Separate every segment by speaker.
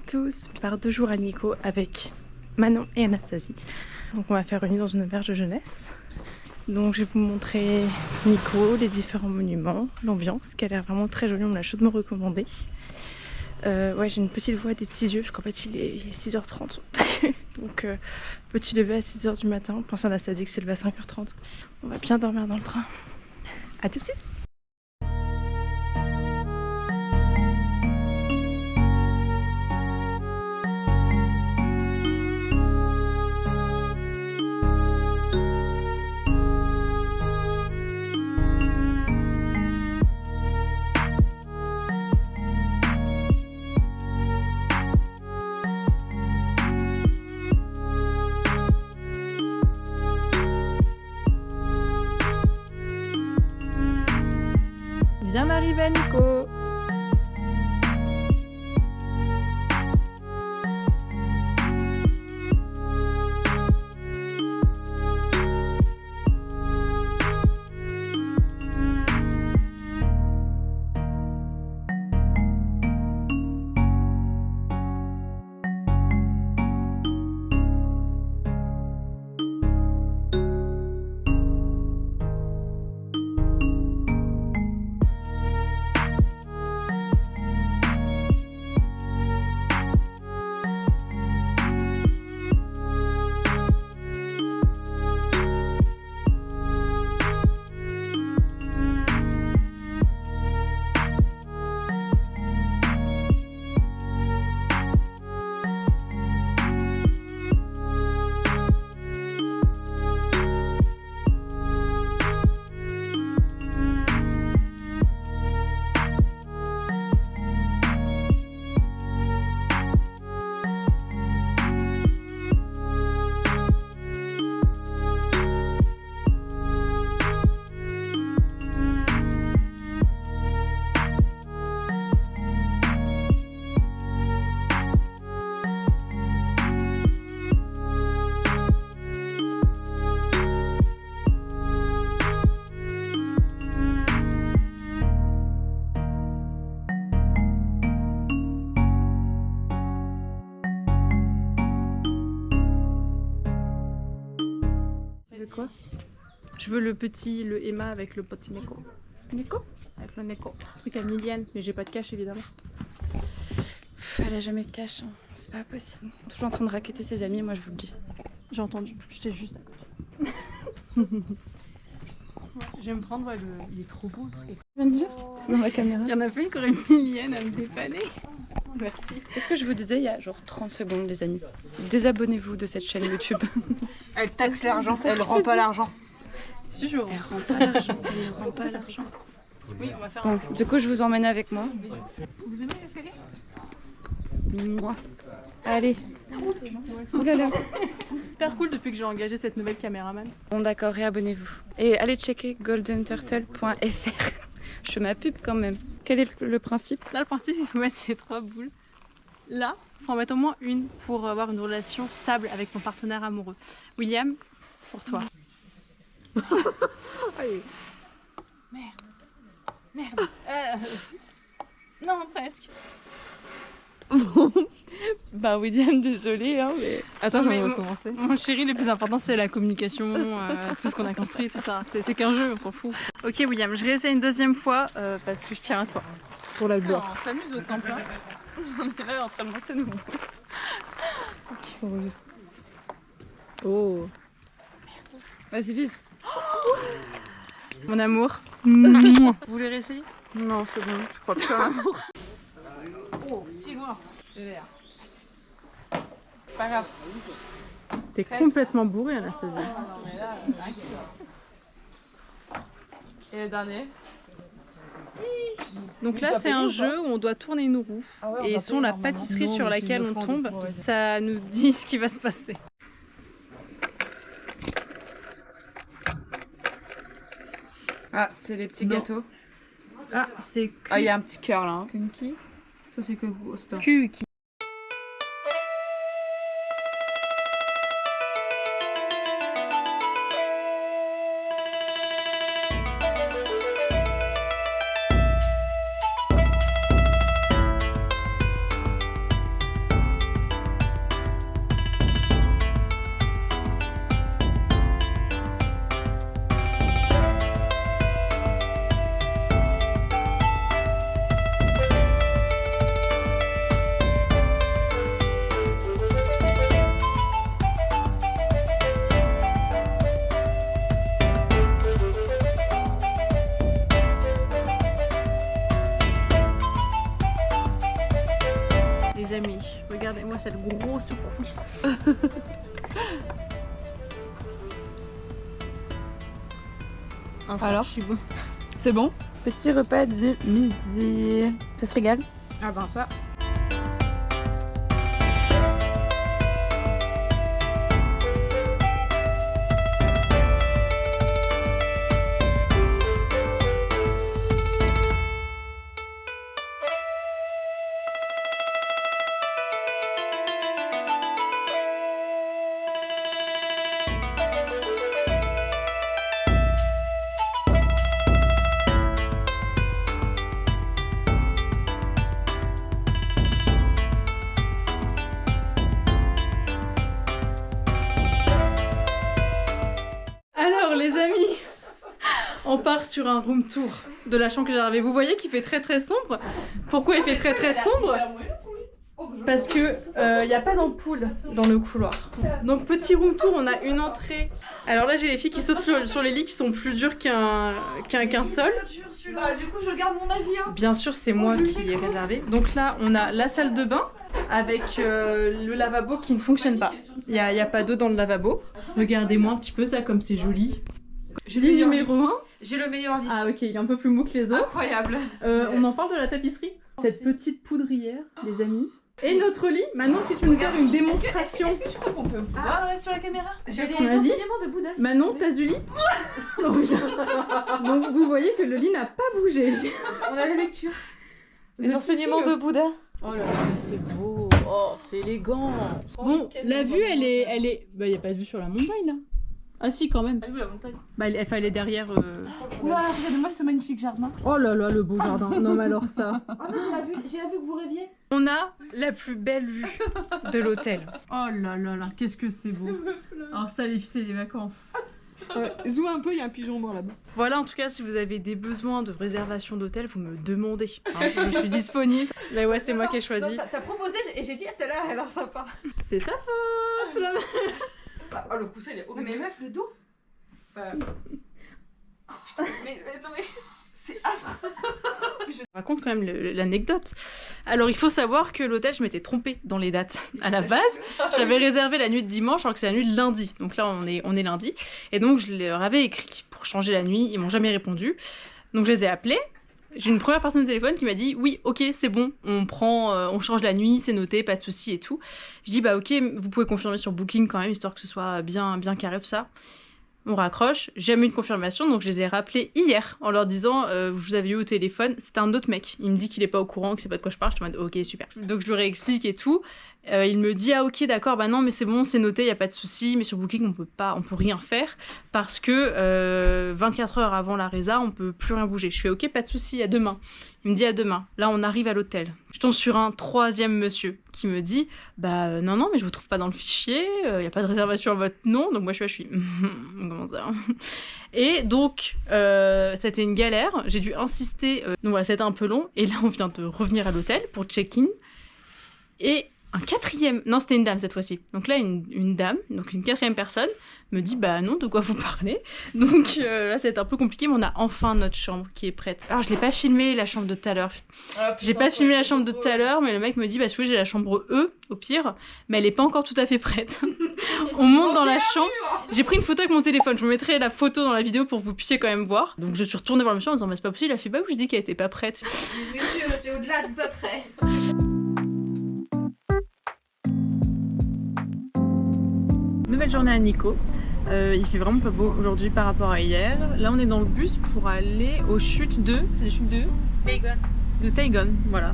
Speaker 1: tous, je pars 2 jours à Nikko avec Manon et Anastasie. Donc on va faire une nuit dans une auberge de jeunesse. Donc je vais vous montrer Nikko, les différents monuments, l'ambiance qui a l'air vraiment très jolie, on me l'a chaudement recommandé. Ouais, j'ai une petite voix et des petits yeux parce qu'en fait il est 6h30. Donc petit lever à 6h du matin, pense à Anastasie que c'est levé à 5h30. On va bien dormir dans le train. A tout de suite. Bien arrivé à Nikko. Quoi? Je veux le petit, le Emma avec le petit Neko. Neko? Avec le Neko. Truc à 1000 yens, mais j'ai pas de cash évidemment. Elle a jamais de cash, hein. C'est pas possible. Toujours en train de racketter ses amis, moi je vous le dis. J'ai entendu, j'étais juste à côté. Je vais me prendre, ouais, il est trop beau. Je viens de dire, c'est dans la caméra. Il y en a plein qui auraient 1000 yens à me dépanner. Merci. Est-ce que je vous disais il y a genre 30 secondes, les amis, désabonnez-vous de cette chaîne YouTube.
Speaker 2: Elle taxe l'argent, elle rend pas l'argent.
Speaker 1: Si je rends.
Speaker 2: Elle rend pas l'argent, elle ne rend pas l'argent.
Speaker 1: Oui, on va faire
Speaker 2: bon, du coup, je vous emmène avec moi.
Speaker 1: Vous aimez l'escalier?
Speaker 2: Moi. Allez. Ouh là là.
Speaker 1: Super cool depuis que j'ai engagé cette nouvelle caméraman.
Speaker 2: Bon d'accord, réabonnez-vous. Et allez checker goldenturtle.fr. Je fais ma pub quand même. Quel est le principe?
Speaker 1: Là, le principe, c'est qu'il faut mettre ces 3 boules. Là, il faut en mettre au moins une pour avoir une relation stable avec son partenaire amoureux. William, c'est pour toi. Merde. Merde. Non, presque.
Speaker 2: Bon. Bah William, désolé, hein, mais... Attends, je vais recommencer.
Speaker 1: Mon chéri, le plus important, c'est la communication, tout ce qu'on a construit, tout ça. C'est qu'un jeu, on s'en fout. Ok, William, je réessaye une deuxième fois parce que je tiens à toi.
Speaker 2: Pour la gloire.
Speaker 1: On s'amuse au temple. On est là en train de lancer nos boules.
Speaker 2: Qui s'enregistre. Oh. Vas-y, vise.
Speaker 1: Mon amour. Vous voulez réessayer?
Speaker 2: Non, c'est bon, je crois plus à l'amour.
Speaker 1: Oh, si loin. J'ai l'air.
Speaker 2: Pas grave.
Speaker 1: T'es complètement bourré, Anastasie.
Speaker 2: Non, mais là, et le dernier?
Speaker 1: Donc là, c'est un jeu où on doit tourner une roue. Et selon la pâtisserie sur laquelle on tombe, ça nous dit ce qui va se passer.
Speaker 2: Ah, c'est les petits gâteaux.
Speaker 1: Ah, c'est...
Speaker 2: Ah, il y a un petit cœur là. Hein.
Speaker 1: Kunki.
Speaker 2: Ça, c'est que...
Speaker 1: Kuki. moi cette grosse cuisse. Enfin,
Speaker 2: Alors,
Speaker 1: je suis bon.
Speaker 2: c'est bon? Petit repas du midi. Ça se régale?
Speaker 1: Ah ben ça. Les amis, on part sur un room tour de la chambre que j'ai réservée. Vous voyez qu'il fait très sombre. Pourquoi il fait très sombre? Parce que il n'y a pas d'ampoule dans le couloir. Donc petit room tour, on a une entrée. Alors là j'ai les filles qui sautent sur les lits qui sont plus durs qu'un sol.
Speaker 3: Bah, du coup je garde mon avis hein.
Speaker 1: Bien sûr c'est moi qui ai réservé. Donc là on a la salle de bain avec le lavabo qui ne fonctionne pas. Il n'y a pas d'eau dans le lavabo. Regardez-moi un petit peu ça comme c'est joli. Lit numéro 1.
Speaker 3: J'ai le meilleur lit.
Speaker 1: Ah ok, il est un peu plus mou que les autres.
Speaker 3: Incroyable.
Speaker 1: On en parle de la tapisserie. Cette petite poudrière, les amis. Et notre lit. Manon, si tu veux nous faire une démonstration.
Speaker 3: Est-ce que tu crois qu'on peut voir là sur la caméra? J'ai les
Speaker 1: Vas-y.
Speaker 3: enseignements de Bouddha.
Speaker 1: Manon, t'as du lit? Oh putain. Donc vous voyez que le lit n'a pas bougé.
Speaker 3: On a la lecture.
Speaker 1: Les enseignements de Bouddha. Oh là là, c'est beau. Oh, c'est élégant. Bon, la vue, elle est. Bah, y a pas de vue sur la montagne là. Ah si, quand même.
Speaker 3: Elle veut la montagne.
Speaker 1: Bah, elle est derrière.
Speaker 3: Oula, regardez-moi ce magnifique jardin.
Speaker 1: Oh là là, le beau jardin. Non, mais alors ça.
Speaker 3: Oh non, j'ai la vue que vous rêviez.
Speaker 1: On a la plus belle vue de l'hôtel. Oh là là là, qu'est-ce que c'est beau. Alors ça, les filles, c'est les vacances.
Speaker 3: Zoom un peu, il y a un pigeon mort là-bas.
Speaker 1: Voilà, en tout cas, si vous avez des besoins de réservation d'hôtel, vous me demandez. Hein, je suis disponible. Là, ouais, c'est moi qui ai choisi.
Speaker 3: T'as proposé et j'ai dit, celle-là, elle a l'air sympa.
Speaker 1: C'est sa faute. Là.
Speaker 3: Oh, le coussin, il est horrible. Mais meuf, le dos. Oh, putain, mais non mais... C'est affreux.
Speaker 1: Je raconte quand même l'anecdote. Alors, il faut savoir que l'hôtel, je m'étais trompée dans les dates. À la base, j'avais réservé la nuit de dimanche alors que c'est la nuit de lundi. Donc là, on est lundi. Et donc, je leur avais écrit pour changer la nuit. Ils m'ont jamais répondu. Donc, je les ai appelés. J'ai une première personne au téléphone qui m'a dit oui, ok, c'est bon, on change la nuit, c'est noté, pas de souci et tout. Je dis bah ok, vous pouvez confirmer sur Booking quand même, histoire que ce soit bien carré tout ça. On raccroche, j'ai jamais eu de confirmation, donc je les ai rappelés hier en leur disant je vous avais eu au téléphone, c'était un autre mec. Il me dit qu'il est pas au courant, que c'est pas de quoi je parle, je te dis ok super. Donc je lui réexplique et tout. Il me dit ah ok d'accord, bah non mais c'est bon, c'est noté, y a pas de souci, mais sur Booking on peut rien faire parce que 24 heures avant la résa, on peut plus rien bouger. Je fais ok, pas de souci, à demain. Il me dit à demain. Là on arrive à l'hôtel. Je tombe sur un troisième monsieur qui me dit bah non mais je vous trouve pas dans le fichier, y a pas de réservation à votre nom. Donc moi je suis comment ça? Et donc c'était une galère, j'ai dû insister. Donc voilà, c'était un peu long et là on vient de revenir à l'hôtel pour check-in et un quatrième, non c'était une dame cette fois-ci, donc là une dame, donc une quatrième personne me dit bah non, de quoi vous parlez. Donc là c'est un peu compliqué, mais on a enfin notre chambre qui est prête. Alors je l'ai pas filmé la chambre de tout à l'heure, j'ai pas filmé la chambre de tout à l'heure, mais le mec me dit bah oui j'ai la chambre E au pire, mais elle est pas encore tout à fait prête. On monte dans la chambre, j'ai pris une photo avec mon téléphone, je vous mettrai la photo dans la vidéo pour que vous puissiez quand même voir. Donc je suis retournée voir le monsieur en disant mais c'est pas possible, il a fait bah oui je dis qu'elle était pas prête.
Speaker 3: Monsieur, c'est au-delà de pas prêt.
Speaker 1: Nouvelle journée à Nikko. Il fait vraiment pas beau aujourd'hui par rapport à hier. Là on est dans le bus pour aller aux chutes c'est les chutes de Taegon, voilà.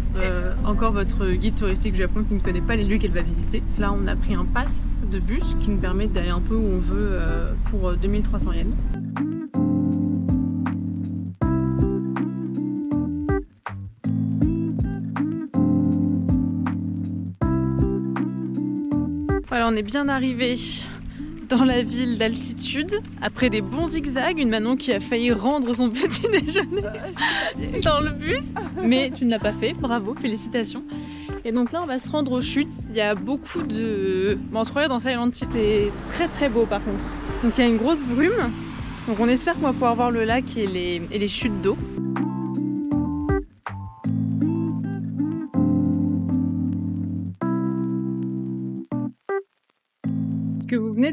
Speaker 1: Encore votre guide touristique du Japon qui ne connaît pas les lieux qu'elle va visiter. Là on a pris un pass de bus qui nous permet d'aller un peu où on veut pour 2300 yens. Voilà, on est bien arrivé dans la ville d'altitude. Après des bons zigzags, une Manon qui a failli rendre son petit déjeuner dans le bus. Mais tu ne l'as pas fait, bravo, félicitations. Et donc là, on va se rendre aux chutes. Il y a beaucoup de... Bon, on se croirait dans Silent Hill. C'est très très beau par contre. Donc il y a une grosse brume. Donc on espère qu'on va pouvoir voir le lac et les chutes d'eau.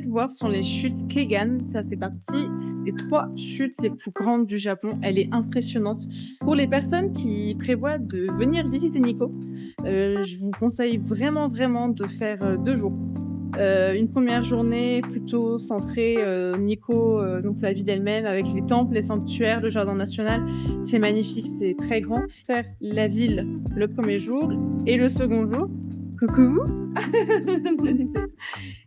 Speaker 1: voir sont les chutes Kegan. Ça fait partie des 3 chutes les plus grandes du Japon. Elle est impressionnante. Pour les personnes qui prévoient de venir visiter Nikko, je vous conseille vraiment de faire 2 jours. Une première journée plutôt centrée Nikko, donc la ville elle-même avec les temples, les sanctuaires, le jardin national. C'est magnifique, c'est très grand. Faire la ville le premier jour et le second jour. Coucou.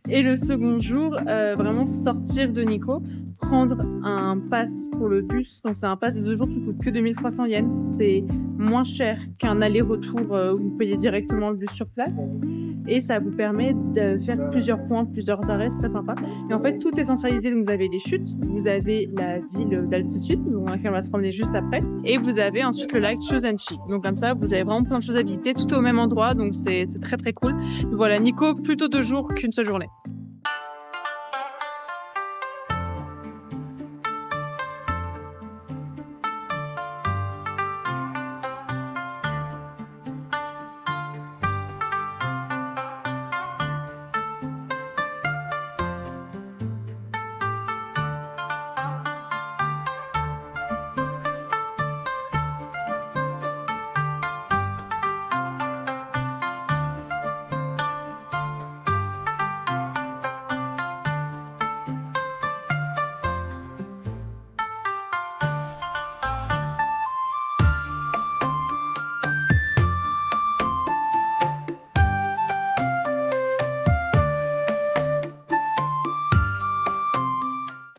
Speaker 1: Et le second jour, vraiment sortir de Nikko, prendre un pass pour le bus. Donc c'est un pass de 2 jours qui coûte que 2300 yens. C'est moins cher qu'un aller-retour où vous payez directement le bus sur place. Et ça vous permet de faire plusieurs points, plusieurs arrêts, c'est très sympa. Et en fait, tout est centralisé. Donc vous avez les chutes, vous avez la ville d'altitude, dans laquelle on va se promener juste après. Et vous avez ensuite le lac Chosenchi. Donc comme ça, vous avez vraiment plein de choses à visiter, tout au même endroit. Donc c'est très cool. Voilà, Nikko, plutôt 2 jours qu'une seule journée.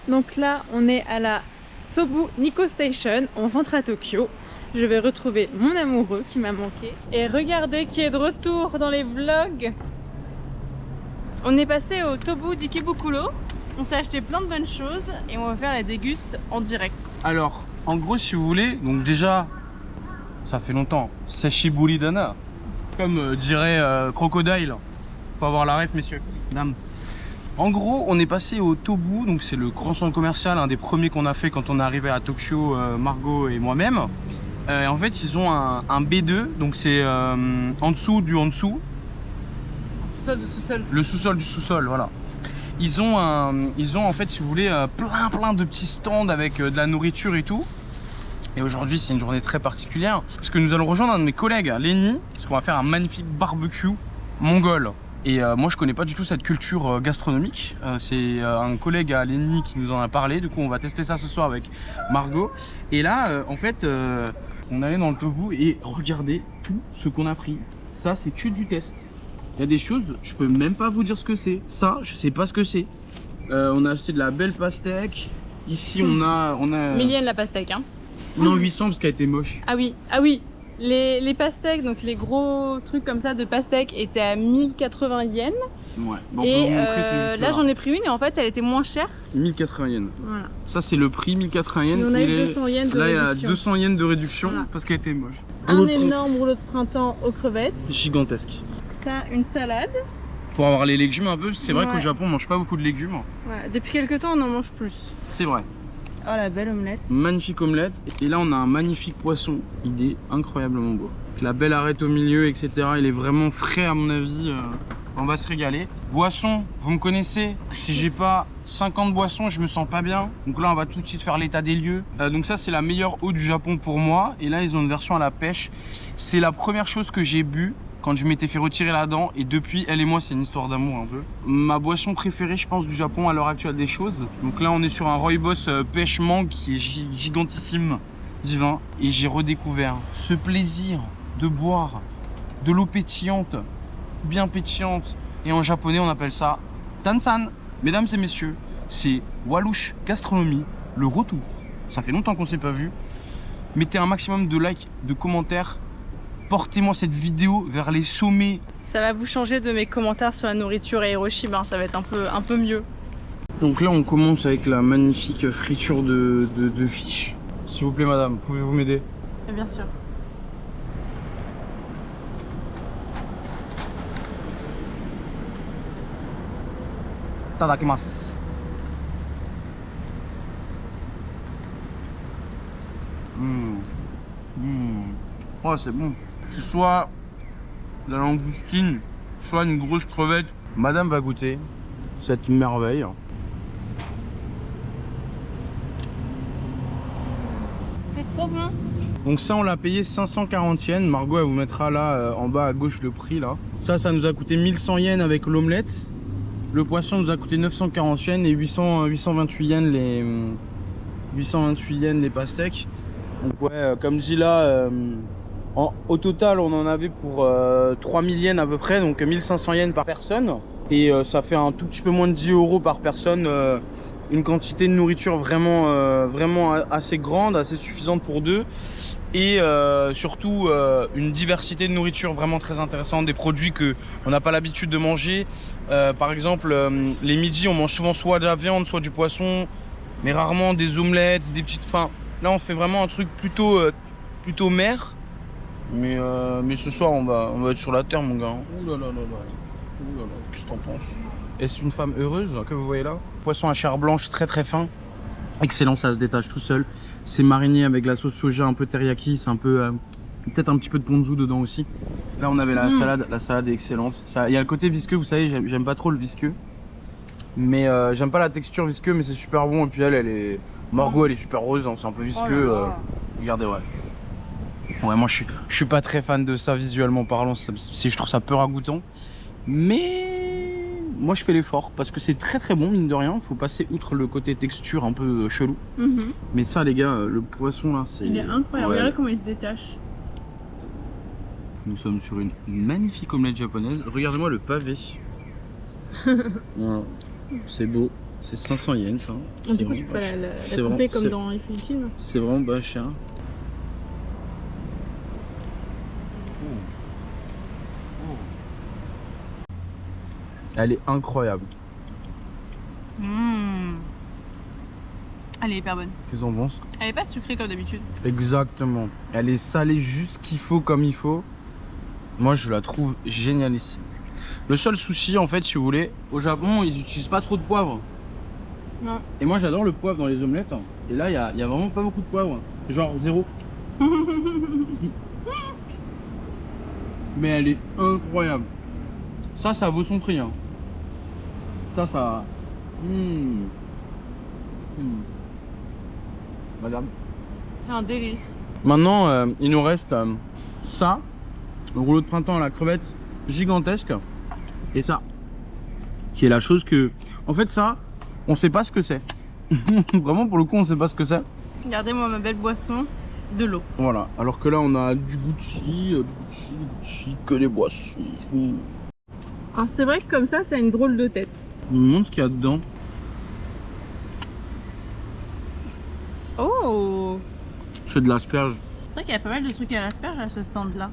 Speaker 1: Donc là, on est à la Tobu Nikko Station. On rentre à Tokyo. Je vais retrouver mon amoureux qui m'a manqué. Et regardez qui est de retour dans les vlogs. On est passé au Tobu d'Ikebukuro. On s'est acheté plein de bonnes choses et on va faire la déguste en direct.
Speaker 4: Alors, en gros, si vous voulez, donc déjà, ça fait longtemps, Sashiburi Dana, comme dirait Crocodile. Faut avoir la ref, messieurs, dames. En gros, on est passé au Tobu, donc c'est le grand centre commercial, un des premiers qu'on a fait quand on est arrivé à Tokyo, Margot et moi-même. En fait, ils ont un B2, donc c'est en dessous du en dessous.
Speaker 1: Sous-sol du sous-sol.
Speaker 4: Le sous-sol du sous-sol, voilà. Ils ont en fait, si vous voulez, plein de petits stands avec de la nourriture et tout. Et aujourd'hui, c'est une journée très particulière parce que nous allons rejoindre un de mes collègues, Lenny, parce qu'on va faire un magnifique barbecue mongol. Et moi je connais pas du tout cette culture gastronomique, c'est un collègue à Lenny qui nous en a parlé, du coup on va tester ça ce soir avec Margot. Et là en fait on allait dans le Tobu et regardez tout ce qu'on a pris, ça c'est que du test. Il y a des choses, je peux même pas vous dire ce que c'est, ça je sais pas ce que c'est. On a acheté de la belle pastèque, ici on a...
Speaker 1: Millienne la pastèque hein.
Speaker 4: Non 800 parce qu'elle était moche.
Speaker 1: Ah oui. Les pastèques, donc les gros trucs comme ça de pastèques étaient à 1080 yens.
Speaker 4: Ouais. Bon,
Speaker 1: et là j'en ai pris une et en fait elle était moins chère.
Speaker 4: 1080 yens.
Speaker 1: Voilà.
Speaker 4: Ça c'est le prix 1080 yens.
Speaker 1: Et on a eu 200 yens de
Speaker 4: là,
Speaker 1: réduction.
Speaker 4: Là il y a 200 yens de réduction
Speaker 1: voilà.
Speaker 4: Parce qu'elle était moche.
Speaker 1: Un énorme rouleau de printemps aux crevettes.
Speaker 4: Gigantesque.
Speaker 1: Ça, une salade.
Speaker 4: Pour avoir les légumes un peu, c'est vrai
Speaker 1: ouais.
Speaker 4: qu'au Japon on mange pas beaucoup de légumes.
Speaker 1: Ouais. Depuis quelques temps on en mange plus.
Speaker 4: C'est vrai.
Speaker 1: Oh la belle omelette.
Speaker 4: Magnifique omelette. Et là on a un magnifique poisson. Il est incroyablement beau. Avec la belle arête au milieu, etc. Il est vraiment frais à mon avis. On va se régaler. Boisson, vous me connaissez. Si j'ai pas 50 boissons, je me sens pas bien. Donc là on va tout de suite faire l'état des lieux. Donc ça c'est la meilleure eau du Japon pour moi. Et là ils ont une version à la pêche. C'est la première chose que j'ai bu quand je m'étais fait retirer la dent, et depuis, elle et moi, c'est une histoire d'amour un peu. Ma boisson préférée, je pense, du Japon à l'heure actuelle des choses. Donc là, on est sur un Rooibos pêche mangue qui est gigantissime, divin. Et j'ai redécouvert ce plaisir de boire de l'eau pétillante, bien pétillante. Et en japonais, on appelle ça Tansan. Mesdames et messieurs, c'est Walouche Gastronomie, le retour. Ça fait longtemps qu'on s'est pas vu. Mettez un maximum de likes, de commentaires. Portez-moi cette vidéo vers les sommets.
Speaker 1: Ça va vous changer de mes commentaires sur la nourriture à Hiroshima, ça va être un peu mieux.
Speaker 4: Donc là on commence avec la magnifique friture de fish. S'il vous plaît madame, pouvez-vous m'aider?
Speaker 1: Bien sûr.
Speaker 4: Tadakimasu. Oh c'est bon. C'est soit la langoustine, soit une grosse crevette. Madame va goûter. cette merveille.
Speaker 2: C'est trop bon.
Speaker 4: Donc ça on l'a payé 540 yens. Margot elle vous mettra là en bas à gauche le prix là. Ça nous a coûté 1100 yens avec l'omelette. Le poisson nous a coûté 940 yens et 828 yens les pastèques. Donc ouais comme dit là au total on en avait pour 3000 yens à peu près, donc 1500 yens par personne. Et ça fait un tout petit peu moins de 10 € par personne. Une quantité de nourriture vraiment assez grande, assez suffisante pour deux. Et surtout une diversité de nourriture vraiment très intéressante, des produits qu'on n'a pas l'habitude de manger. Par exemple, les midis, on mange souvent soit de la viande, soit du poisson, mais rarement des omelettes, des petites... Enfin, là, on fait vraiment un truc plutôt mer. Mais ce soir, on va être sur la terre, mon gars. Ouh là là là là. Ouh là là, qu'est-ce que t'en penses? Est-ce une femme heureuse que vous voyez là? Poisson à chair blanche, très très fin. Excellent, ça se détache tout seul. C'est mariné avec la sauce soja un peu teriyaki, c'est un peu peut-être un petit peu de ponzu dedans aussi. Là on avait la salade est excellente. Il y a le côté visqueux, vous savez, j'aime pas trop le visqueux. Mais j'aime pas la texture visqueux, mais c'est super bon. Et puis elle est... Margot elle est super rose, hein, c'est un peu visqueux. Regardez, ouais. Ouais, moi je suis pas très fan de ça visuellement parlant, si je trouve ça peu ragoûtant. Mais moi je fais l'effort parce que c'est très très bon mine de rien. Faut passer outre le côté texture un peu chelou. Mais ça les gars, le poisson là c'est...
Speaker 1: Il est incroyable,
Speaker 4: ouais.
Speaker 1: Regardez comment il se détache.
Speaker 4: Nous sommes sur une magnifique omelette japonaise. Regardez-moi le pavé. Voilà. C'est beau. C'est 500 yens ça.
Speaker 1: Du coup tu peux la couper comme dans les Philippines.
Speaker 4: C'est vraiment pas cher. Elle est incroyable.
Speaker 2: Elle est hyper bonne.
Speaker 4: Qu'est-ce qu'on pense?
Speaker 2: Elle est pas sucrée comme d'habitude.
Speaker 4: Exactement. Elle est salée juste qu'il faut, comme il faut. Moi, je la trouve génialissime. Le seul souci, en fait, si vous voulez, au Japon, ils utilisent pas trop de poivre.
Speaker 2: Non.
Speaker 4: Et moi, j'adore le poivre dans les omelettes. Et là, il y a vraiment pas beaucoup de poivre. Genre 0. Mais elle est incroyable. Ça vaut son prix. Hein. Ça... Madame.
Speaker 2: C'est un délice.
Speaker 4: Maintenant, il nous reste ça, le rouleau de printemps à la crevette gigantesque, et ça, qui est la chose que... En fait, ça, on sait pas ce que c'est. Vraiment, pour le coup, on sait pas ce que c'est.
Speaker 2: Regardez-moi ma belle boisson, de l'eau.
Speaker 4: Voilà, alors que là, on a du Gucci, que des boissons.
Speaker 1: Alors c'est vrai que comme ça a une drôle de tête.
Speaker 4: Je me demande ce qu'il y a dedans.
Speaker 2: Oh!
Speaker 4: C'est de l'asperge.
Speaker 2: C'est vrai qu'il y a pas mal de trucs à l'asperge à ce stand là.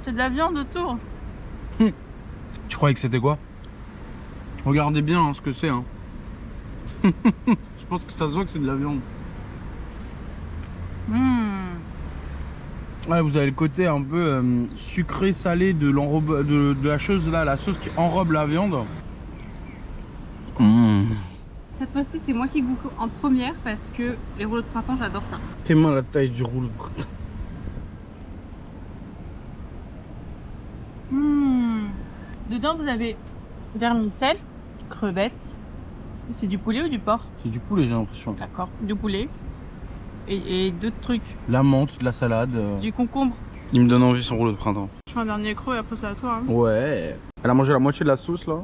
Speaker 2: C'est de la viande autour.
Speaker 4: Tu croyais que c'était quoi? Regardez bien hein, ce que c'est. Hein. Je pense que ça se voit que c'est de la viande. Ouais, vous avez le côté un peu sucré salé de la chose là, la sauce qui enrobe la viande.
Speaker 2: Cette fois-ci c'est moi qui goûte en première parce que les rouleaux de printemps j'adore ça.
Speaker 4: Tellement la taille du rouleau de printemps.
Speaker 2: Dedans vous avez vermicelle, crevettes. C'est du poulet ou du porc?
Speaker 4: C'est du poulet j'ai l'impression.
Speaker 2: D'accord, du poulet. Et d'autres trucs.
Speaker 4: La menthe, de la salade.
Speaker 2: Du concombre.
Speaker 4: Il me donne envie son rouleau de printemps.
Speaker 2: Je fais un dernier creux et après c'est à toi. Hein.
Speaker 4: Ouais. Elle a mangé la moitié de la sauce là.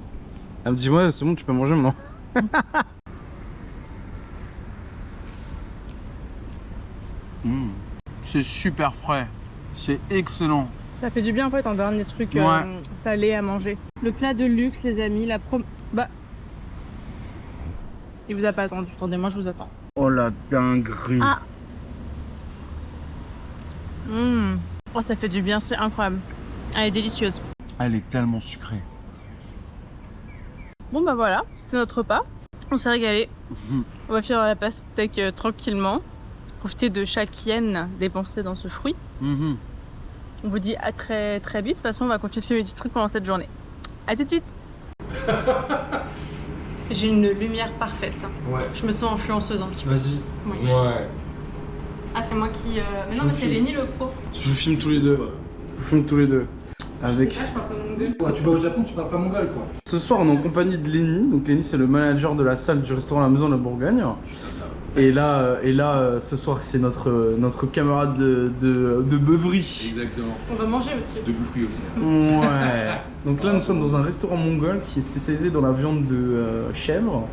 Speaker 4: Elle me dit ouais c'est bon tu peux manger maintenant. C'est super frais. C'est excellent.
Speaker 1: Ça fait du bien en fait un dernier truc salé à manger. Le plat de luxe les amis, il vous a pas attendu, attendez-moi je vous attends.
Speaker 4: Oh la dinguerie.
Speaker 1: Ah. Oh ça fait du bien, c'est incroyable. Elle est délicieuse.
Speaker 4: Elle est tellement sucrée.
Speaker 1: Bon bah voilà, c'est notre repas. On s'est régalé. On va faire la pastèque tranquillement. Profiter de chaque yen dépensé dans ce fruit. On vous dit à très très vite. De toute façon on va continuer de faire des petits trucs pendant cette journée. A tout de suite. J'ai une lumière parfaite.
Speaker 4: Ouais.
Speaker 1: Je me sens influenceuse un petit peu.
Speaker 4: Vas-y.
Speaker 1: Oui.
Speaker 4: Ouais.
Speaker 1: Ah c'est moi qui... Mais non mais c'est Lenny le pro.
Speaker 4: Je vous filme tous les deux. filme tous les deux. Avec...
Speaker 1: Je parle pas mongol.
Speaker 5: Ouais, tu vas au Japon, tu parles pas mongol quoi.
Speaker 4: Ce soir, on est en compagnie de Lenny. Donc Lenny, c'est le manager de la salle du restaurant La Maison de la Bourgogne.
Speaker 5: Juste à ça.
Speaker 4: Et là, ce soir, c'est notre camarade de beuverie.
Speaker 5: Exactement.
Speaker 1: On va manger aussi.
Speaker 5: De boufferie aussi.
Speaker 4: Ouais. Donc là, nous sommes dans un restaurant mongol qui est spécialisé dans la viande de chèvre,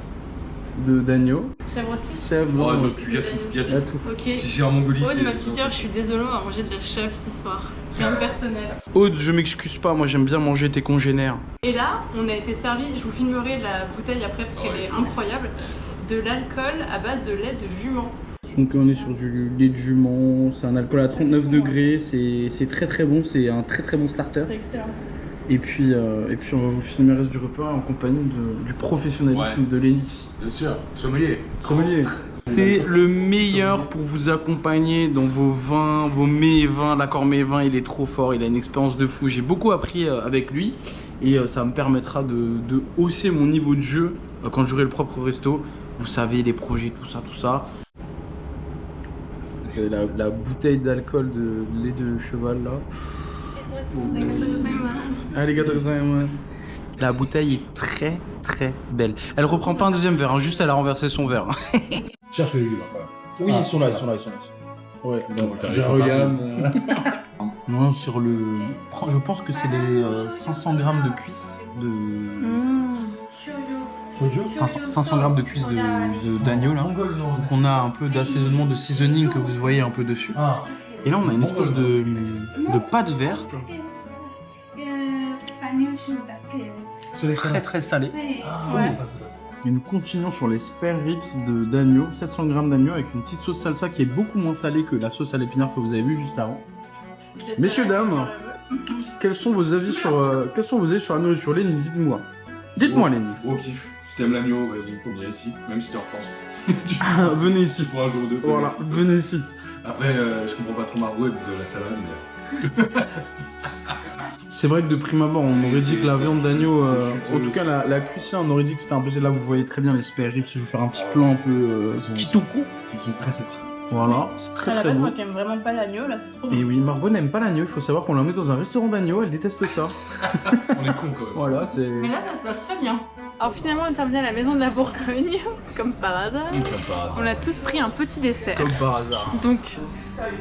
Speaker 4: d'agneau.
Speaker 1: Chèvre aussi.
Speaker 4: Chèvre,
Speaker 5: Oh,
Speaker 4: non,
Speaker 5: donc il y a tout. Il y a
Speaker 4: il y a
Speaker 5: tout.
Speaker 4: tout.
Speaker 1: Ok.
Speaker 5: Si c'est en Mongolie,
Speaker 1: Aude,
Speaker 5: c'est.
Speaker 1: ma petite sœur, je suis désolée, on va manger de la chèvre ce soir. Rien de personnel.
Speaker 4: Aude, je m'excuse pas, moi j'aime bien manger tes congénères.
Speaker 1: Et là, on a été servi, je vous filmerai la bouteille après parce qu'elle est incroyable, de l'alcool à base de lait de jument.
Speaker 4: Donc on est sur du lait de jument, c'est un alcool à 39 degrés, c'est très très bon, c'est un très très bon starter.
Speaker 1: C'est excellent.
Speaker 4: Et puis on va vous filmer le reste du repas en compagnie du professionnalisme de Lenny.
Speaker 5: Bien sûr. Sommelier.
Speaker 4: Sommelier. C'est le meilleur pour vous accompagner dans vos vins, vos mets et vins. L'accord mets et vins, il est trop fort, il a une expérience de fou. J'ai beaucoup appris avec lui et ça me permettra de hausser mon niveau de jeu quand j'aurai le propre resto. Vous savez, les projets, tout ça. Vous avez la bouteille d'alcool de lait de cheval là. Allez, la bouteille est très très belle. Elle reprend pas un deuxième verre, hein, juste elle a renversé son verre.
Speaker 5: Cherche les légumes après.
Speaker 4: Oui,
Speaker 5: Ah,
Speaker 4: ils sont là. Ouais,
Speaker 5: j'ai William.
Speaker 4: Non, sur le. Je pense que c'est les 500 grammes de cuisses de. 500 grammes de cuisses d'agneau là. Donc on a un peu d'assaisonnement, de seasoning que vous voyez un peu dessus.
Speaker 5: Ah.
Speaker 4: Et là on a une espèce de pâte verte, très très salée.
Speaker 1: Ouais.
Speaker 4: Et nous continuons sur les spare ribs d'agneau, 700 grammes d'agneau avec une petite sauce salsa qui est beaucoup moins salée que la sauce à l'épinard que vous avez vue juste avant. Messieurs, dames, quels sont vos avis sur la nourriture? Lenny, dites-moi. Dites-moi, Lenny.
Speaker 5: Au kiff. Si t'aimes l'agneau, vas-y, il faut venir ici. Même si t'es en France.
Speaker 4: Ah, venez ici.
Speaker 5: Pour un jour ou deux.
Speaker 4: Voilà, venez ici.
Speaker 5: Après, je comprends pas trop Margot et de la salade, mais.
Speaker 4: C'est vrai que de prime abord, on aurait dit que la viande d'agneau, en tout cas la cuisse là, on aurait dit que c'était un peu. Là, vous voyez très bien les spare ribs. Je vais faire un petit plan un peu kitoko.
Speaker 5: Ils sont très sexy.
Speaker 4: Voilà, c'est très
Speaker 1: À la
Speaker 4: très
Speaker 1: base,
Speaker 4: beau.
Speaker 1: moi qui aime vraiment pas l'agneau, là c'est trop bon.
Speaker 4: Et oui, Margot n'aime pas l'agneau. Il faut savoir qu'on la met dans un restaurant d'agneau. Elle déteste ça.
Speaker 5: On est cons quand même.
Speaker 4: Voilà, c'est.
Speaker 1: Mais là ça se passe très bien. Alors finalement on est terminé à la maison de la Bourgogne, comme par hasard.
Speaker 5: Comme par hasard.
Speaker 1: On a tous pris un petit dessert.
Speaker 5: Comme par hasard.
Speaker 1: Donc,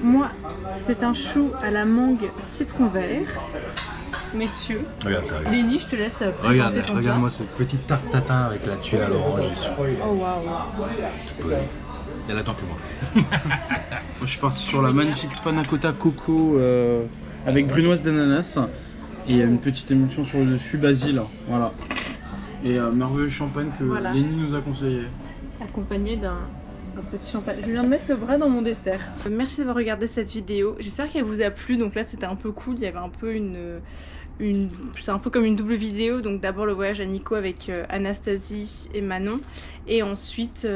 Speaker 1: moi, c'est un chou à la mangue citron vert. Messieurs,
Speaker 5: Regarde ça.
Speaker 1: Lenny, je te laisse présenter ton plat.
Speaker 5: Regarde-moi ce petit tarte tatin avec la tuile à l'orange dessus.
Speaker 1: Oh waouh.
Speaker 5: Elle attend que moi.
Speaker 4: Moi, je suis parti sur la magnifique panna cotta coco avec brunoise d'ananas et une petite émulsion sur le dessus basil. Voilà. Et merveilleux champagne que
Speaker 1: Voilà.
Speaker 4: Lenny nous a conseillé.
Speaker 1: Accompagné d'un petit champagne. Je viens de mettre le bras dans mon dessert. Merci d'avoir regardé cette vidéo. J'espère qu'elle vous a plu. Donc là, c'était un peu cool. Il y avait un peu c'est un peu comme une double vidéo. Donc d'abord le voyage à Nikko avec Anastasie et Manon. Et ensuite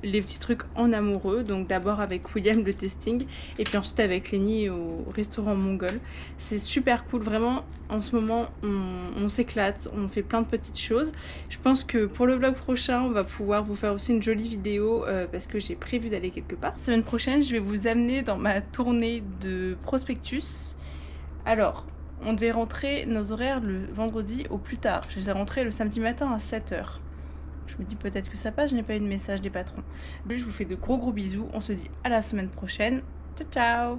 Speaker 1: les petits trucs en amoureux. Donc d'abord avec William le testing. Et puis ensuite avec Lenny au restaurant mongol. C'est super cool. Vraiment en ce moment on s'éclate. On fait plein de petites choses. Je pense que pour le vlog prochain on va pouvoir vous faire aussi une jolie vidéo. Parce que j'ai prévu d'aller quelque part. La semaine prochaine je vais vous amener dans ma tournée de prospectus. Alors on devait rentrer nos horaires le vendredi au plus tard. Je les ai rentrés le samedi matin à 7 h. Je me dis peut-être que ça passe, je n'ai pas eu de message des patrons. Je vous fais de gros bisous. On se dit à la semaine prochaine. Ciao ciao.